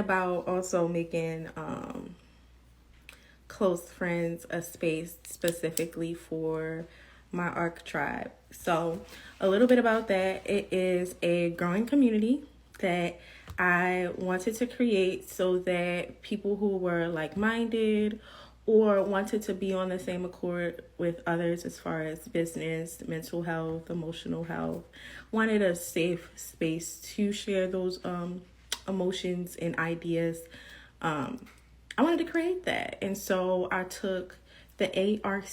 about also making close friends a space specifically for my ARC tribe. So a little bit about that. It is a growing community that I wanted to create so that people who were like-minded or wanted to be on the same accord with others as far as business, mental health, emotional health, wanted a safe space to share those emotions and ideas. I wanted to create that. And so I took the ARC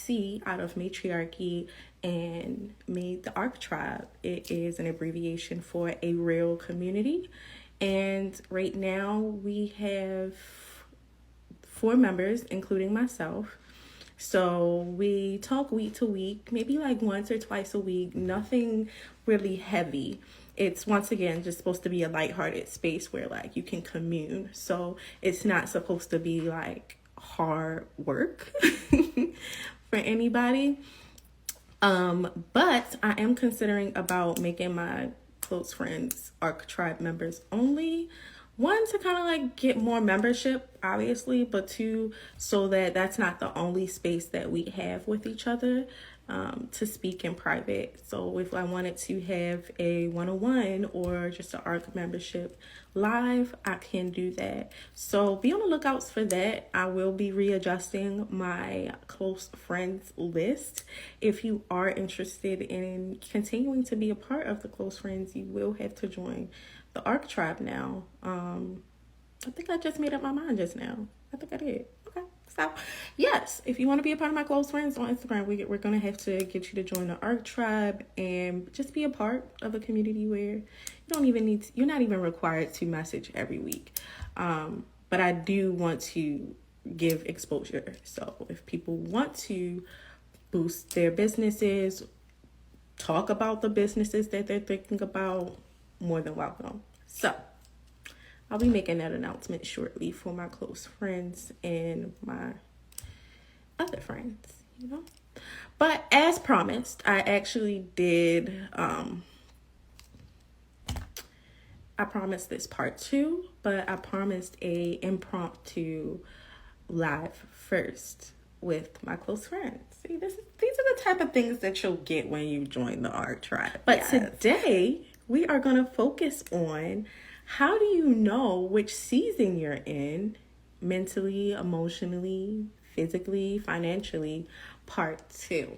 out of matriarchy and made the ARC tribe. It is an abbreviation for a real community. And right now we have 4 members, including myself. So we talk week to week, maybe like once or twice a week, nothing really heavy. It's once again just supposed to be a lighthearted space where like you can commune. So it's not supposed to be like hard work for anybody. But I am considering about making my close friends ARC tribe members only. 1, to kind of like get more membership, obviously, but 2, so that that's not the only space that we have with each other to speak in private. So if I wanted to have a one-on-one or just an ARC membership live, I can do that. So be on the lookouts for that. I will be readjusting my close friends list. If you are interested in continuing to be a part of the close friends, you will have to join the ARC tribe now. I think I just made up my mind just now. I think I did. Okay. So yes, if you want to be a part of my close friends on Instagram, we're going to have to get you to join the ARC tribe and just be a part of a community where you don't even need to, you're not even required to message every week. But I do want to give exposure. So if people want to boost their businesses, talk about the businesses that they're thinking about, more than welcome. So I'll be making that announcement shortly for my close friends and my other friends, you know. But as promised, I actually did, I promised this part 2, but I promised a impromptu live first with my close friends. See, these are the type of things that you'll get when you join the ARC tribe. But yes, today we are going to focus on how do you know which season you're in, mentally, emotionally, physically, financially, part 2.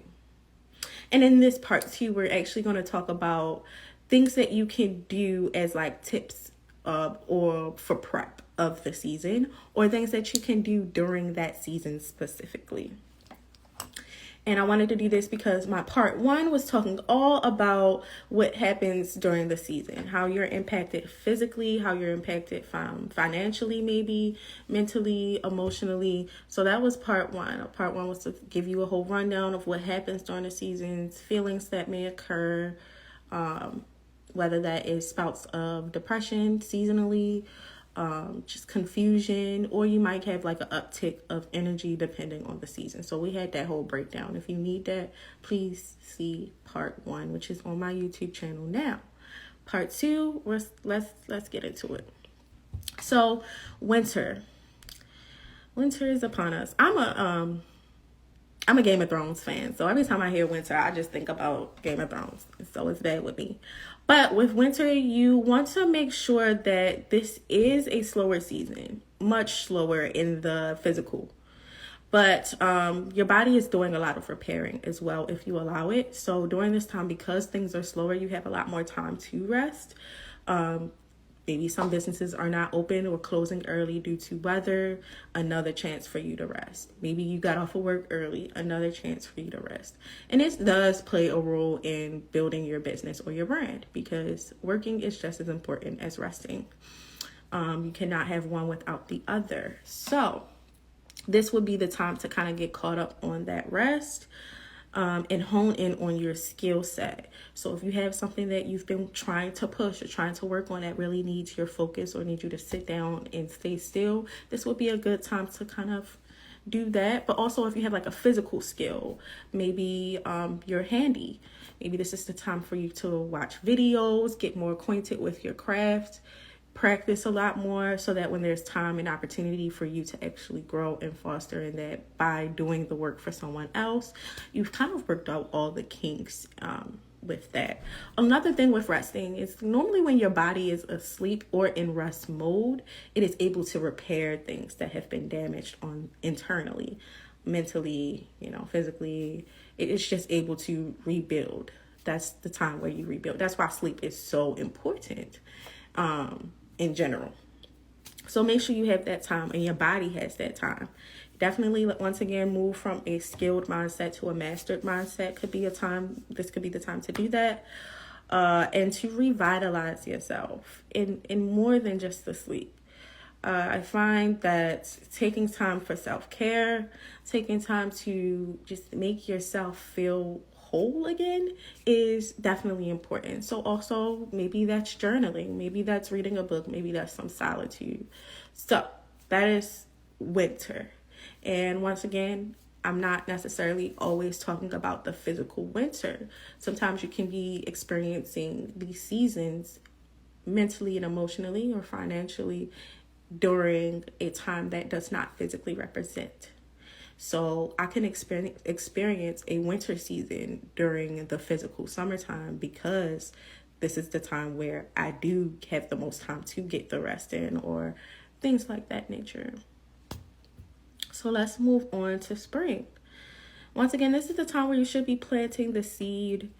And in this part 2, we're actually going to talk about things that you can do as like tips or for prep of the season, or things that you can do during that season specifically. And I wanted to do this because my part 1 was talking all about what happens during the season, how you're impacted physically, how you're impacted financially, maybe mentally, emotionally. So that was part 1. Part 1 was to give you a whole rundown of what happens during the seasons, feelings that may occur, whether that is bouts of depression seasonally, just confusion, or you might have like an uptick of energy depending on the season. So we had that whole breakdown. If you need that, please see part 1, which is on my YouTube channel now. Part 2, let's get into it. So winter is upon us. I'm a Game of Thrones fan, so every time I hear winter, I just think about Game of Thrones. So it's bad with me. But with winter, you want to make sure that this is a slower season, much slower in the physical. But your body is doing a lot of repairing as well if you allow it. So during this time, because things are slower, you have a lot more time to rest. Maybe some businesses are not open or closing early due to weather, another chance for you to rest. Maybe you got off of work early, another chance for you to rest. And this does play a role in building your business or your brand, because working is just as important as resting. You cannot have one without the other. So this would be the time to kind of get caught up on that rest. And hone in on your skill set. So if you have something that you've been trying to push or trying to work on that really needs your focus or needs you to sit down and stay still, this would be a good time to kind of do that. But also if you have like a physical skill, maybe you're handy. Maybe this is the time for you to watch videos, get more acquainted with your craft, practice a lot more so that when there's time and opportunity for you to actually grow and foster, and that by doing the work for someone else, you've kind of worked out all the kinks with that. Another thing with resting is normally when your body is asleep or in rest mode, it is able to repair things that have been damaged on internally, mentally, physically. It is just able to rebuild. That's the time where you rebuild. That's why sleep is so important in general. So make sure you have that time and your body has that time. Definitely, once again, move from a skilled mindset to a mastered mindset. This could be the time to do that. And to revitalize yourself in more than just the sleep. I find that taking time for self-care, taking time to just make yourself feel whole again is definitely important. So also maybe that's journaling, maybe that's reading a book, maybe that's some solitude. So that is winter. And once again, I'm not necessarily always talking about the physical winter. Sometimes you can be experiencing these seasons mentally and emotionally or financially during a time that does not physically represent. So I can experience a winter season during the physical summertime because this is the time where I do have the most time to get the rest in or things like that nature. So let's move on to spring. Once again, this is the time where you should be planting the seed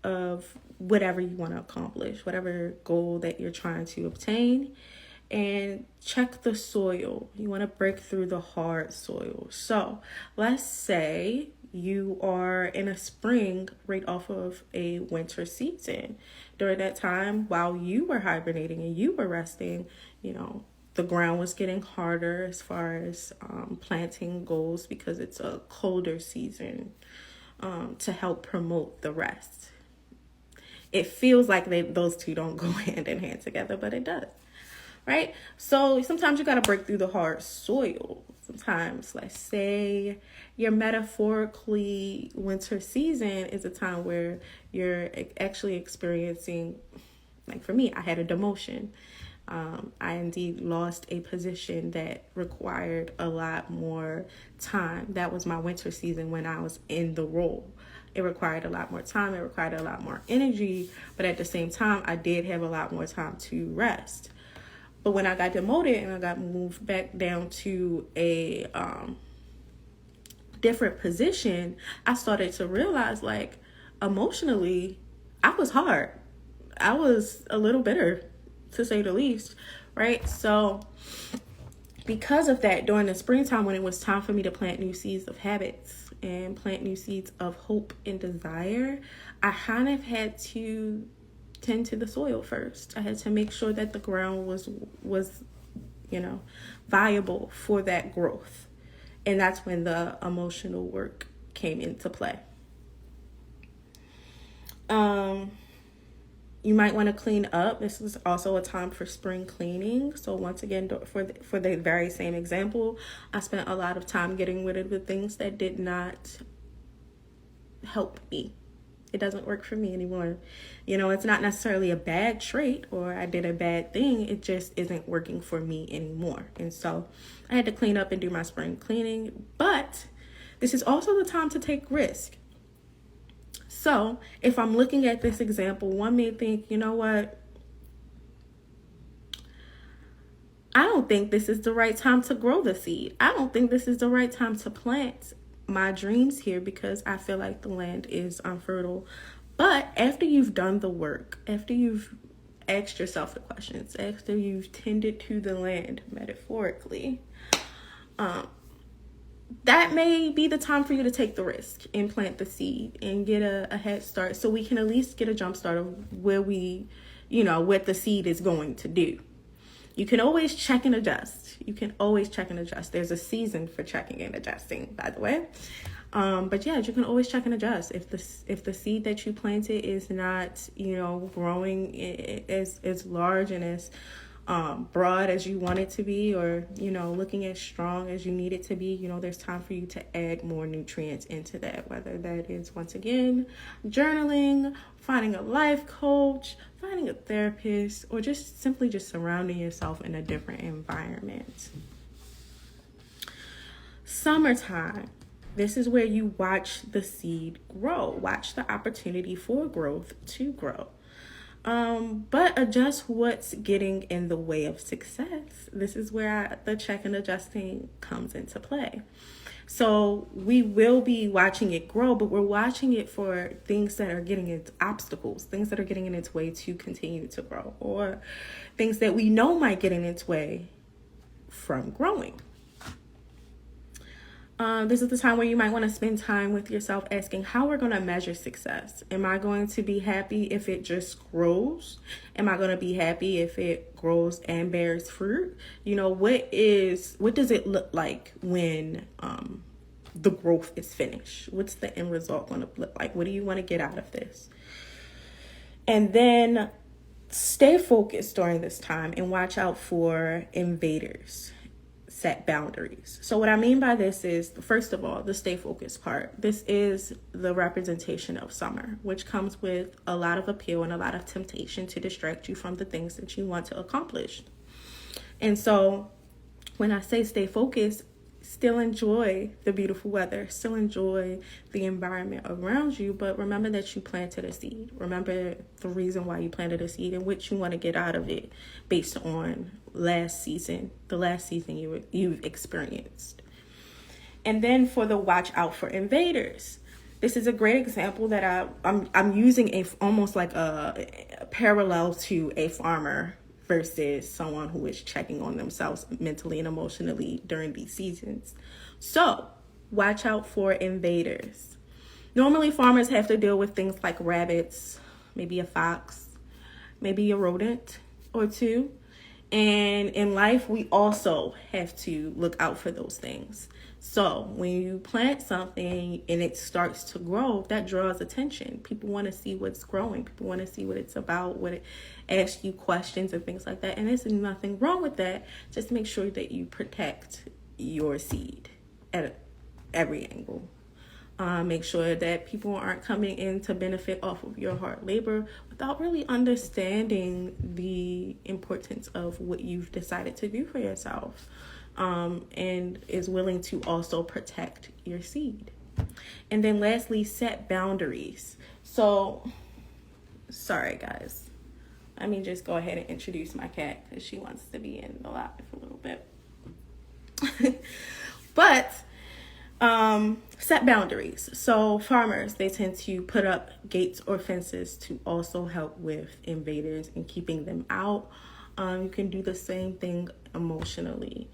of whatever you want to accomplish, whatever goal that you're trying to obtain. And check the soil. You want to break through the hard soil. So let's say you are in a spring right off of a winter season. During that time, while you were hibernating and you were resting, the ground was getting harder as far as planting goes because it's a colder season to help promote the rest. It feels like those two don't go hand in hand together, but it does. Right? So sometimes you got to break through the hard soil. Sometimes, let's say your metaphorically winter season is a time where you're actually experiencing, like for me, I had a demotion. I indeed lost a position that required a lot more time. That was my winter season when I was in the role. It required a lot more time. It required a lot more energy. But at the same time, I did have a lot more time to rest. But when I got demoted and I got moved back down to a different position, I started to realize, like, emotionally, I was hard. I was a little bitter, to say the least, right? So because of that, during the springtime, when it was time for me to plant new seeds of habits and plant new seeds of hope and desire, I kind of had to tend to the soil first. I had to make sure that the ground was viable for that growth. And that's when the emotional work came into play. You might want to clean up. This is also a time for spring cleaning. So once again, for the very same example, I spent a lot of time getting rid of the things that did not help me. It doesn't work for me anymore. It's not necessarily a bad trait or I did a bad thing. It just isn't working for me anymore. And so I had to clean up and do my spring cleaning. But this is also the time to take risk. So if I'm looking at this example, one may think, you know what? I don't think this is the right time to grow the seed. I don't think this is the right time to plant my dreams here because I feel like the land is unfertile. But after you've done the work, after you've asked yourself the questions, after you've tended to the land metaphorically, that may be the time for you to take the risk and plant the seed and get a head start so we can at least get a jump start of where what the seed is going to do. You can always check and adjust. There's a season for checking and adjusting, by the way. But yeah, you can always check and adjust. If the seed that you planted is not, growing as large and as broad as you want it to be, or, looking as strong as you need it to be, there's time for you to add more nutrients into that, whether that is, once again, journaling, finding a life coach, finding a therapist, or just simply just surrounding yourself in a different environment. Summertime. This is where you watch the seed grow, watch the opportunity for growth to grow. But adjust what's getting in the way of success. This is where the check and adjusting comes into play. So we will be watching it grow, but we're watching it for things that are getting its obstacles, things that are getting in its way to continue to grow, or things that we know might get in its way from growing. This is the time where you might want to spend time with yourself asking how we're going to measure success. Am I going to be happy if it just grows? Am I going to be happy if it grows and bears fruit? What does it look like when the growth is finished? What's the end result going to look like? What do you want to get out of this? And then stay focused during this time and watch out for invaders. Set boundaries. So what I mean by this is, first of all, the stay focused part. This is the representation of summer, which comes with a lot of appeal and a lot of temptation to distract you from the things that you want to accomplish. And so when I say stay focused, still enjoy the beautiful weather, still enjoy the environment around you, but remember that you planted a seed. Remember the reason why you planted a seed and what you want to get out of it based on the last season you've experienced. And then for the watch out for invaders. This is a great example that I'm using almost like a parallel to a farmer versus someone who is checking on themselves mentally and emotionally during these seasons. So, watch out for invaders. Normally, farmers have to deal with things like rabbits, maybe a fox, maybe a rodent or two. And in life, we also have to look out for those things. So when you plant something and it starts to grow, that draws attention. People want to see what's growing. People want to see what it's about, ask you questions and things like that. And there's nothing wrong with that. Just make sure that you protect your seed at every angle. Make sure that people aren't coming in to benefit off of your hard labor without really understanding the importance of what you've decided to do for yourself, and is willing to also protect your seed. And then lastly, set boundaries. So, sorry guys. Let me just go ahead and introduce my cat because she wants to be in the live a little bit. But set boundaries. So farmers, they tend to put up gates or fences to also help with invaders and keeping them out. You can do the same thing emotionally.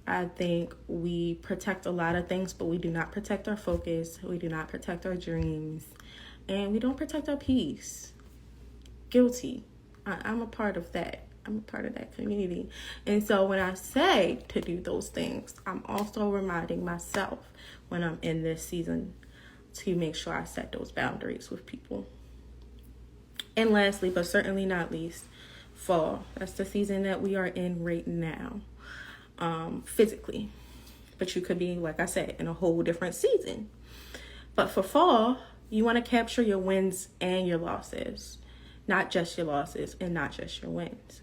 I think we protect a lot of things, but we do not protect our focus. We do not protect our dreams. And we don't protect our peace. Guilty. I'm a part of that. I'm a part of that community. And so when I say to do those things, I'm also reminding myself when I'm in this season to make sure I set those boundaries with people. And lastly, but certainly not least, fall. That's the season that we are in right now, physically. But you could be, like I said, in a whole different season. But for fall, you want to capture your wins and your losses, not just your losses and not just your wins.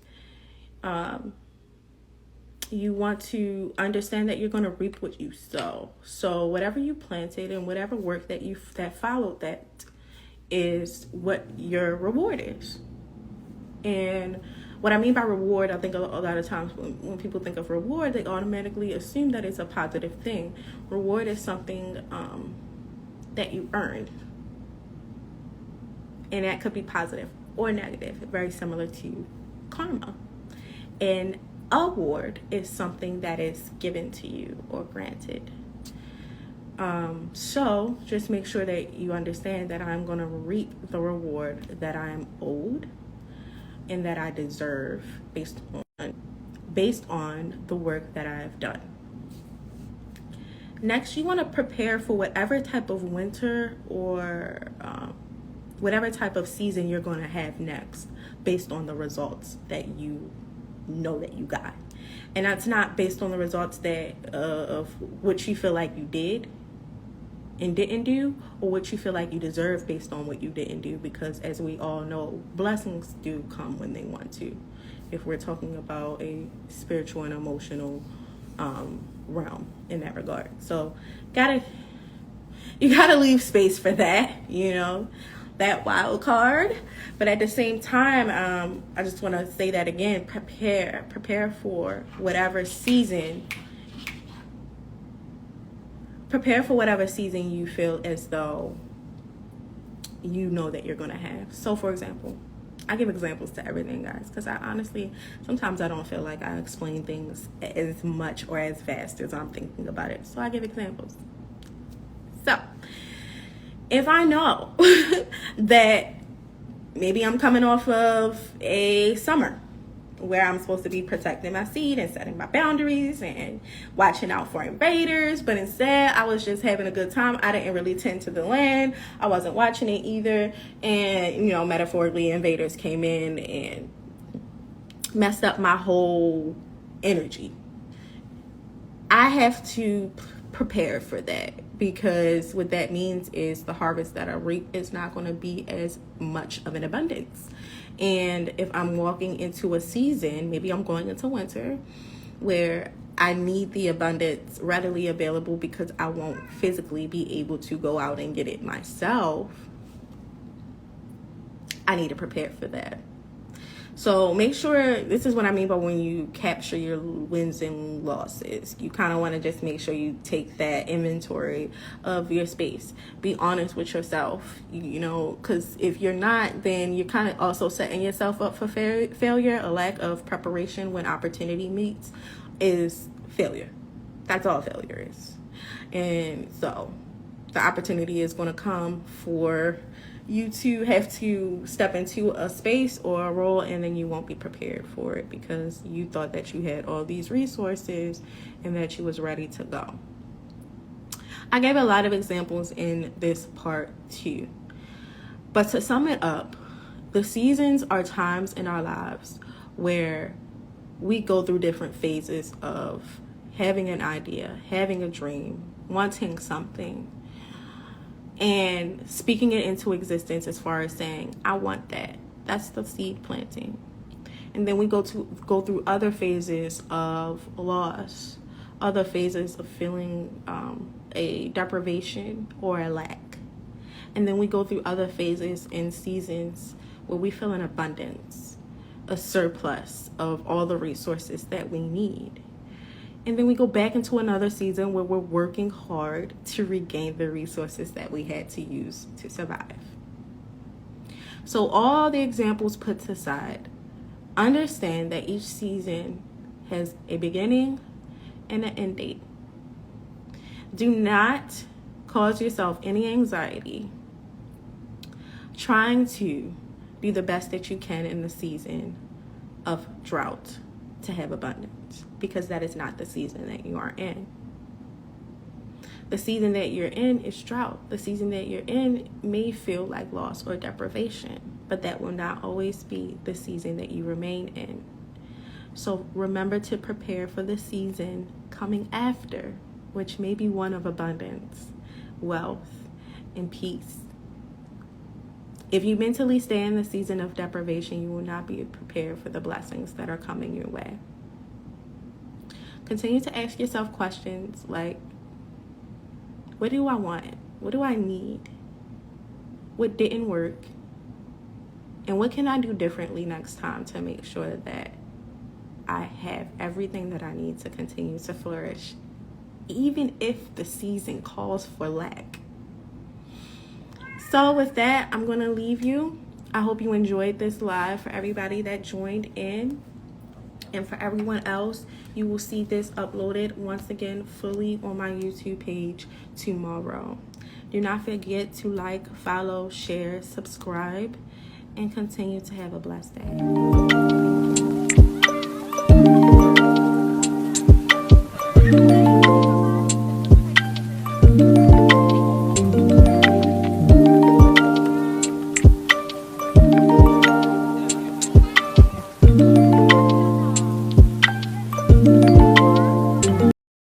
You want to understand that you're going to reap what you sow. So whatever you planted and whatever work that followed that is what your reward is. And what I mean by reward, I think a lot of times when people think of reward, they automatically assume that it's a positive thing. Reward is something that you earned. And that could be positive or negative, very similar to karma. An award is something that is given to you or granted. So just make sure that you understand that I'm going to reap the reward that I am owed and that I deserve based on the work that I have done. Next, you want to prepare for whatever type of winter or whatever type of season you're going to have next based on the results that you know that you got. And that's not based on the results that of what you feel like you did and didn't do, or what you feel like you deserve based on what you didn't do, because as we all know, blessings do come when they want to, if we're talking about a spiritual and emotional realm in that regard. So you gotta leave space for that, that wild card. But at the same time, I just want to say that again, prepare for whatever season. Prepare for whatever season you feel as though you know that you're going to have. So, for example, I give examples to everything, guys, because I honestly, sometimes I don't feel like I explain things as much or as fast as I'm thinking about it. So I give examples. So, if I know that maybe I'm coming off of a summer where I'm supposed to be protecting my seed and setting my boundaries and watching out for invaders, but instead I was just having a good time. I didn't really tend to the land. I wasn't watching it either. And, metaphorically, invaders came in and messed up my whole energy. I have to prepare for that, because what that means is the harvest that I reap is not going to be as much of an abundance. And if I'm walking into a season, maybe I'm going into winter, where I need the abundance readily available because I won't physically be able to go out and get it myself, I need to prepare for that. So make sure, this is what I mean by when you capture your wins and losses. You kind of want to just make sure you take that inventory of your space. Be honest with yourself, because if you're not, then you're kind of also setting yourself up for failure. A lack of preparation when opportunity meets is failure. That's all failure is. And so the opportunity is going to come for you to have to step into a space or a role, and then you won't be prepared for it because you thought that you had all these resources and that you was ready to go. I gave a lot of examples in this part too. But to sum it up, the seasons are times in our lives where we go through different phases of having an idea, having a dream, wanting something, and speaking it into existence as far as saying, I want that. That's the seed planting. And then we go through other phases of loss, other phases of feeling a deprivation or a lack. And then we go through other phases and seasons where we feel an abundance, a surplus of all the resources that we need. And then we go back into another season where we're working hard to regain the resources that we had to use to survive. So all the examples put aside, understand that each season has a beginning and an end date. Do not cause yourself any anxiety trying to be the best that you can in the season of drought to have abundance, because that is not the season that you are in. The season that you're in is drought. The season that you're in may feel like loss or deprivation, but that will not always be the season that you remain in. So remember to prepare for the season coming after, which may be one of abundance, wealth, and peace. If you mentally stay in the season of deprivation, you will not be prepared for the blessings that are coming your way. Continue to ask yourself questions like, what do I want? What do I need? What didn't work? And what can I do differently next time to make sure that I have everything that I need to continue to flourish, even if the season calls for lack? So with that, I'm going to leave you. I hope you enjoyed this live. For everybody that joined in, and for everyone else, you will see this uploaded once again fully on my YouTube page tomorrow. Do not forget to like, follow, share, subscribe, and continue to have a blessed day.